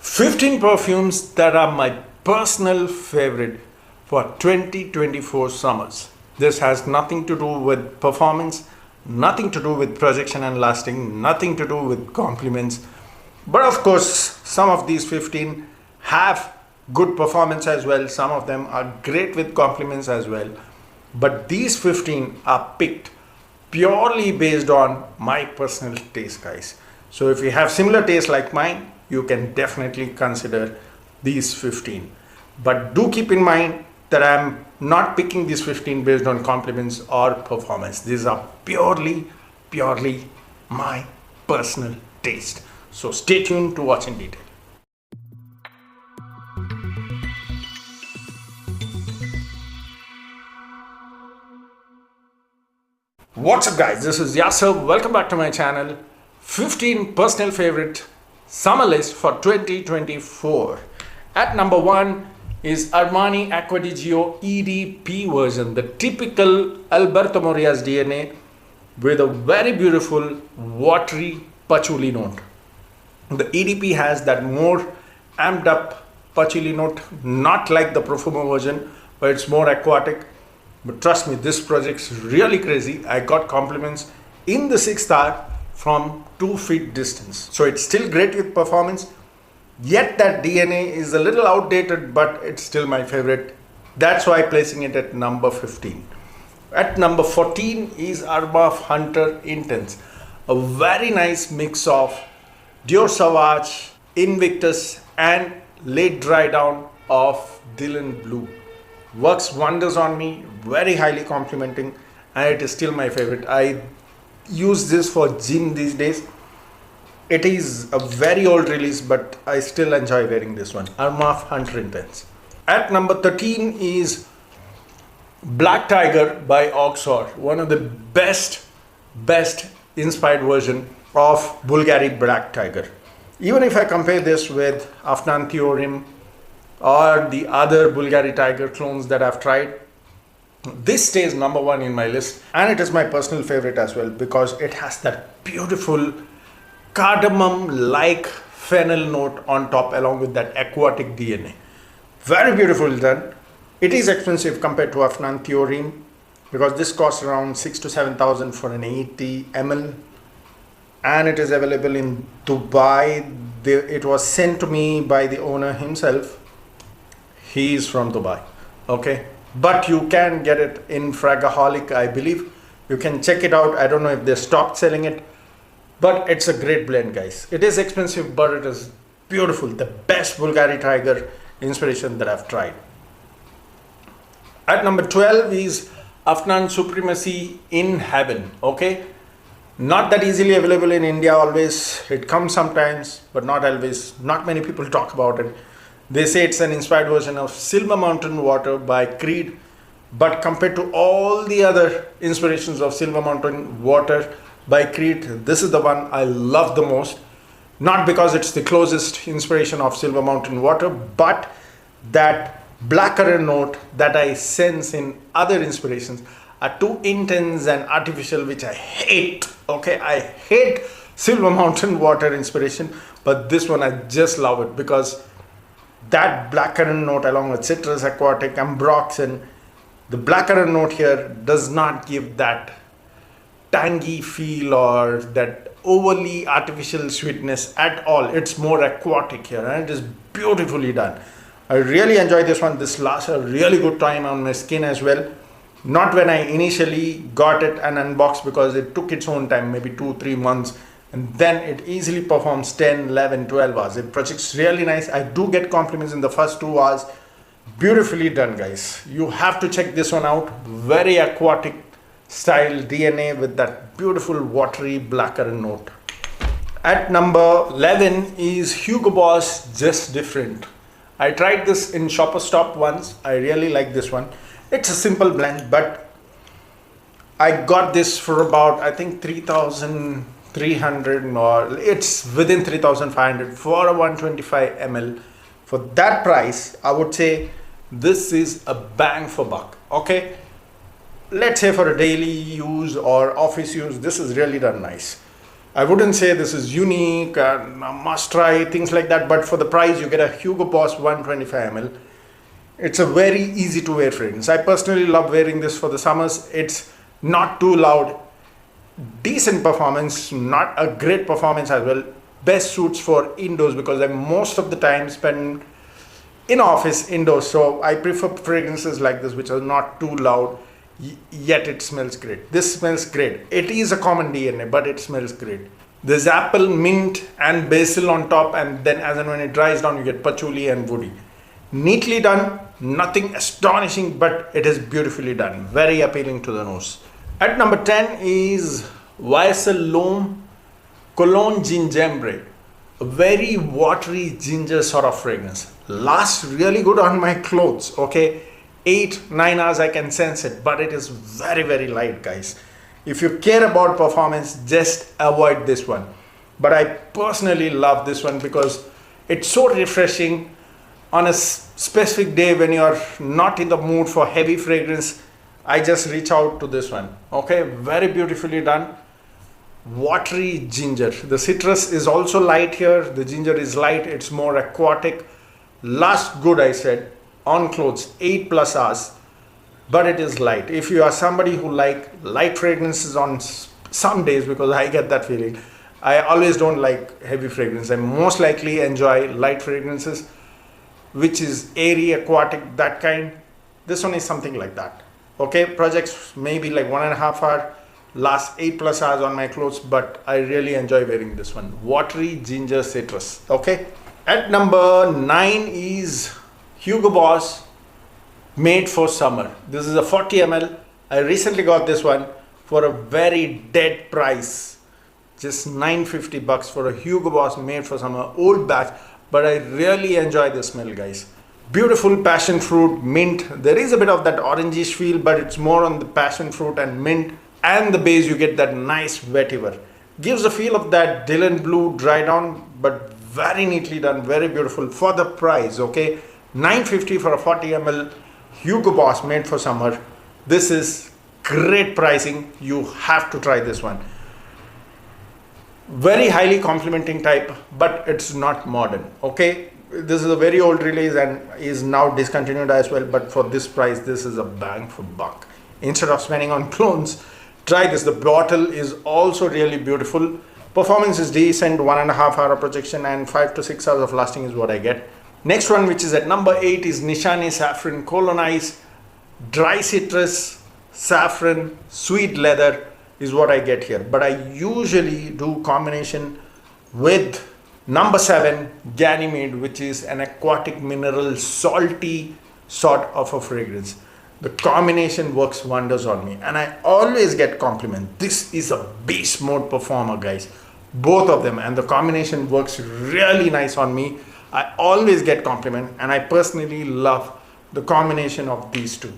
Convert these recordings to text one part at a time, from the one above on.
15 perfumes that are my personal favorite for 2024 summers. This has nothing to do with performance, nothing to do with projection and lasting, nothing to do with compliments. But of course, some of these 15 have good performance as well. Some of them are great with compliments as well. But these 15 are picked purely based on my personal taste, guys. So if you have similar taste like mine, you can definitely consider these 15. But do keep in mind that I'm not picking these 15 based on compliments or performance. These are purely my personal taste. So stay tuned to watch in detail. What's up guys, this is Yasser. Welcome back to my channel. 15 personal favorite summer list for 2024. At number 1 is Armani Acqua di Gio EDP version, the typical Alberto Moria's DNA with a very beautiful watery patchouli note. The EDP has that more amped up patchouli note, not like the Perfume version where it's more aquatic. But trust me, this project's really crazy. I got compliments in the 6th hour from 2 feet distance. So it's still great with performance. Yet that DNA is a little outdated, but it's still my favorite. That's why placing it at number 15. At number 14 is Armaf Hunter Intense. A very nice mix of Dior Sauvage, Invictus and late dry down of Dylan Blue. Works wonders on me, very highly complimenting, and it is still my favorite. I use this for gym these days. It is a very old release, but I still enjoy wearing this one. Armaf Hunter Intense. At number 13 is Black Tiger by Auxor. One of the best inspired version of Bulgari Black Tiger. Even if I compare this with Afnan Theorem or the other Bulgari Tiger clones that I've tried, this stays number 1 in my list, and it is my personal favorite as well because it has that beautiful cardamom-like fennel note on top along with that aquatic DNA. Very beautiful done. It is expensive compared to Afnan Theorem because this costs around 6,000 to 7,000 for an 80 ml, and it is available in Dubai. It was sent to me by the owner himself. He is from Dubai, okay? But you can get it in Fragaholic, I believe. You can check it out. I don't know if they stopped selling it, but it's a great blend, guys. It is expensive, but it is beautiful. The best Bulgari Tiger inspiration that I've tried. At number 12 is Afnan Supremacy in Heaven, okay? Not that easily available in India always. It comes sometimes, but not always. Not many people talk about it. They say it's an inspired version of Silver Mountain Water by Creed, but compared to all the other inspirations of Silver Mountain Water by Creed, this is the one I love the most. Not because it's the closest inspiration of Silver Mountain Water, but that blacker note that I sense in other inspirations are too intense and artificial, which I hate. Okay, I hate Silver Mountain Water inspiration, but this one I just love it because that blackcurrant note along with citrus, aquatic, ambrox, and the blackcurrant note here does not give that tangy feel or that overly artificial sweetness at all. It's more aquatic here, and it is beautifully done. I really enjoy this one. This lasts a really good time on my skin as well. Not when I initially got it and unboxed because it took its own time, maybe 2-3 months. And then it easily performs 10, 11, 12 hours. It projects really nice. I do get compliments in the first 2 hours. Beautifully done, guys. You have to check this one out. Very aquatic style DNA with that beautiful watery blacker note. At number 11 is Hugo Boss Just Different. I tried this in Shopper Stop once. I really like this one. It's a simple blend, but I got this for about, I think 3,300 or it's within 3,500 for a 125 ml. For that price, I would say this is a bang for buck. Okay, let's say for a daily use or office use, this is really done nice. I wouldn't say this is unique and a must try, things like that, but for the price, you get a Hugo Boss 125 ml. It's a very easy to wear fragrance. I personally love wearing this for the summers. It's not too loud, decent performance, not a great performance as well. Best suits for indoors because I most of the time spend in office indoors. So I prefer fragrances like this, which are not too loud, yet it smells great. This smells great. It is a common DNA, but it smells great. There's apple, mint and basil on top, and then as and when it dries down, you get patchouli and woody. Neatly done, nothing astonishing, but it is beautifully done. Very appealing to the nose. At number 10 is YSL L'Homme Cologne Gingembre. A very watery ginger sort of fragrance. Lasts really good on my clothes, okay? 8-9 hours I can sense it, but it is very, very light, guys. If you care about performance, just avoid this one. But I personally love this one because it's so refreshing on a specific day when you're not in the mood for heavy fragrance. I just reach out to this one, okay? Very beautifully done. Watery ginger. The citrus is also light here. The ginger is light. It's more aquatic. Lasts good, I said, on clothes, 8+ hours, but it is light. If you are somebody who like light fragrances on some days, because I get that feeling, I always don't like heavy fragrance. I most likely enjoy light fragrances, which is airy, aquatic, that kind. This one is something like that. Okay, projects maybe like 1.5 hours, lasts 8+ hours on my clothes, but I really enjoy wearing this one. Watery ginger citrus. Okay. At number 9 is Hugo Boss Made for Summer. This is a 40 ml. I recently got this one for a very dead price. Just $9.50 for a Hugo Boss Made for Summer, old batch, but I really enjoy the smell, guys. Beautiful passion fruit, mint. There is a bit of that orangish feel, but it's more on the passion fruit and mint. And the base, you get that nice vetiver. Gives a feel of that Dylan Blue dry down, but very neatly done, very beautiful for the price, okay? $9.50 for a 40 ml Hugo Boss Made for Summer. This is great pricing. You have to try this one. Very highly complimenting type, but it's not modern, okay? This is a very old release and is now discontinued as well, but for this price, this is a bang for buck. Instead of spending on clones, try this. The bottle is also really beautiful. Performance is decent, 1.5 hour projection and 5 to 6 hours of lasting is what I get. Next one, which is at number 8, is Nishani Saffron Colonized Dry Citrus, Saffron, Sweet Leather is what I get here. But I usually do combination with number 7, Ganymede, which is an aquatic mineral, salty sort of a fragrance. The combination works wonders on me and I always get compliment. This is a beast mode performer, guys. Both of them, and the combination works really nice on me. I always get compliment and I personally love the combination of these two.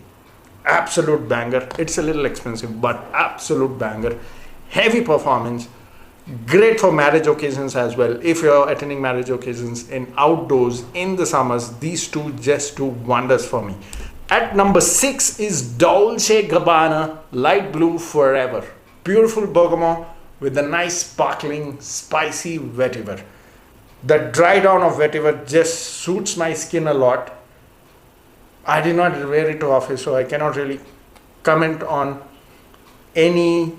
Absolute banger. It's a little expensive, but absolute banger. Heavy performance. Great for marriage occasions as well. If you're attending marriage occasions in outdoors in the summers, these two just do wonders for me. At number 6 is Dolce Gabbana Light Blue Forever. Beautiful bergamot with a nice sparkling spicy vetiver. The dry down of vetiver just suits my skin a lot. I did not wear it to office, so I cannot really comment on any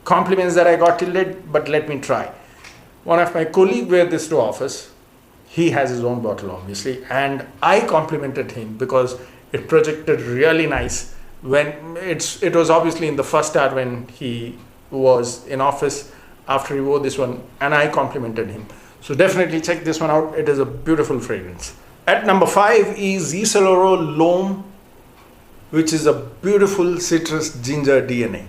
compliments that I got till date, but let me try. One of my colleagues wear this to office. He has his own bottle, obviously, and I complimented him because it projected really nice when it was obviously in the first hour when he was in office after he wore this one, and I complimented him. So definitely check this one out. It is a beautiful fragrance. At number 5 is Isoloro L'Homme, which is a beautiful citrus ginger DNA.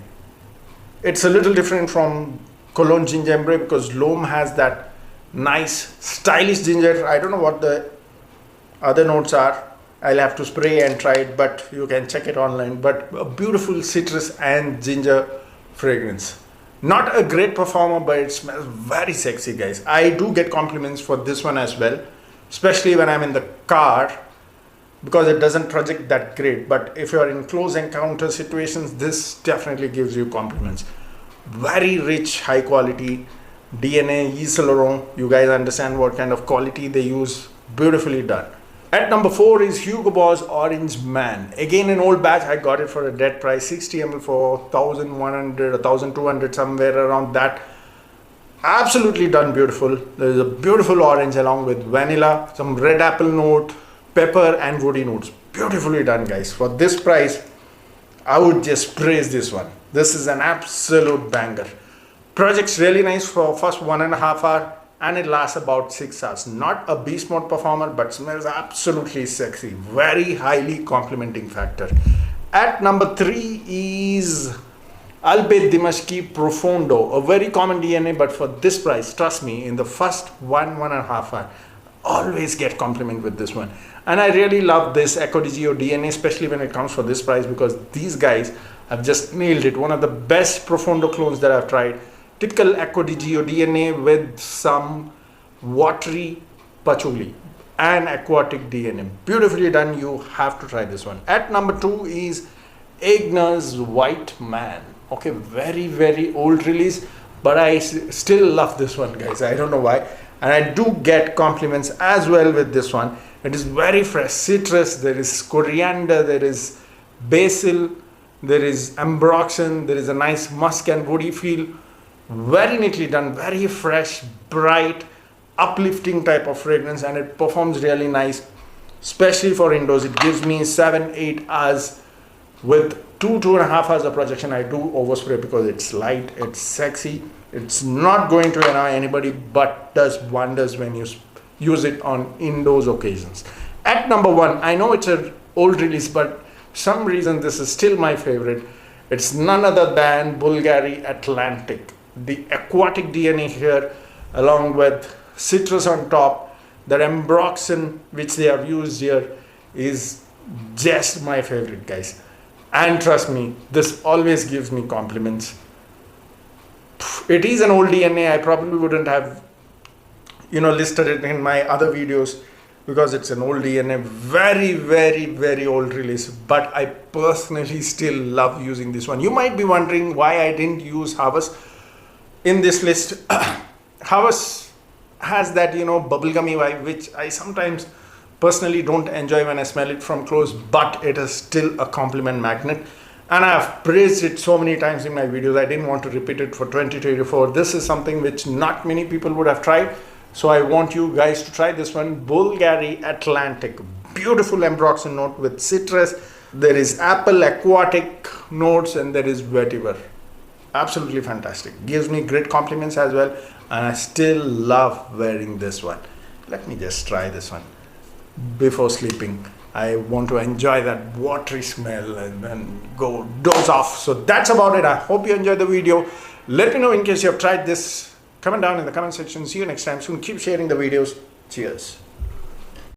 It's a little different from Cologne Gingembre because L'Homme has that nice stylish ginger. I don't know what the other notes are. I'll have to spray and try it, but you can check it online. But a beautiful citrus and ginger fragrance. Not a great performer, but it smells very sexy, guys. I do get compliments for this one as well, especially when I'm in the car because it doesn't project that great. But if you're in close encounter situations, this definitely gives you compliments. Very rich, high quality, DNA, Yves Saint Laurent. You guys understand what kind of quality they use. Beautifully done. At number 4 is Hugo Boss Orange Man. Again an old batch. I got it for a dead price, 60 ml for 1100 or 1200, somewhere around that. Absolutely done beautiful. There is a beautiful orange along with vanilla, some red apple note, pepper and woody notes. Beautifully done, guys. For this price, I would just praise this one. This is an absolute banger. Project's really nice for first 1.5 hours and it lasts about 6 hours. Not a beast mode performer, but smells absolutely sexy. Very highly complimenting factor. At number 3 is Albe Dimashqi Profondo, a very common DNA, but for this price, trust me, in the first 1.5 hours, always get compliment with this one. And I really love this Acqua di Gio DNA, especially when it comes for this price, because these guys have just nailed it. One of the best Profondo clones that I've tried. Typical Acqua di Gio DNA with some watery patchouli and aquatic DNA. Beautifully done. You have to try this one. At number 2 is Oud White Man. Okay, very old release, but I still love this one, guys. I don't know why. And I do get compliments as well with this one. It is very fresh citrus. There is coriander, there is basil, there is ambroxan, there is a nice musk and woody feel. Very neatly done, very fresh, bright, uplifting type of fragrance, and it performs really nice, especially for indoors. It gives me 7-8 hours with 2.5 hours of projection. I do overspray because it's light, it's sexy, it's not going to annoy anybody, but does wonders when you use it on indoors occasions. At number 1, I know it's an old release, but some reason this is still my favorite. It's none other than Bulgary Atlantic. The aquatic DNA here, along with citrus on top, the ambroxan which they have used here is just my favorite, guys. And trust me, this always gives me compliments. It is an old DNA. I probably wouldn't have, listed it in my other videos because it's an old DNA. Very old release. But I personally still love using this one. You might be wondering why I didn't use Havas in this list. Havas has that, bubblegummy vibe, which I sometimes personally don't enjoy when I smell it from close, but it is still a compliment magnet. And I have praised it so many times in my videos. I didn't want to repeat it for 2024. This is something which not many people would have tried. So I want you guys to try this one. Bulgari Atlantic. Beautiful ambroxan note with citrus. There is apple aquatic notes and there is vetiver. Absolutely fantastic. Gives me great compliments as well. And I still love wearing this one. Let me just try this one before sleeping. I want to enjoy that watery smell and then go doze off. So that's about it. I hope you enjoyed the video. Let me know in case you have tried this. Comment down in the comment section. See you next time soon. Keep sharing the videos. Cheers.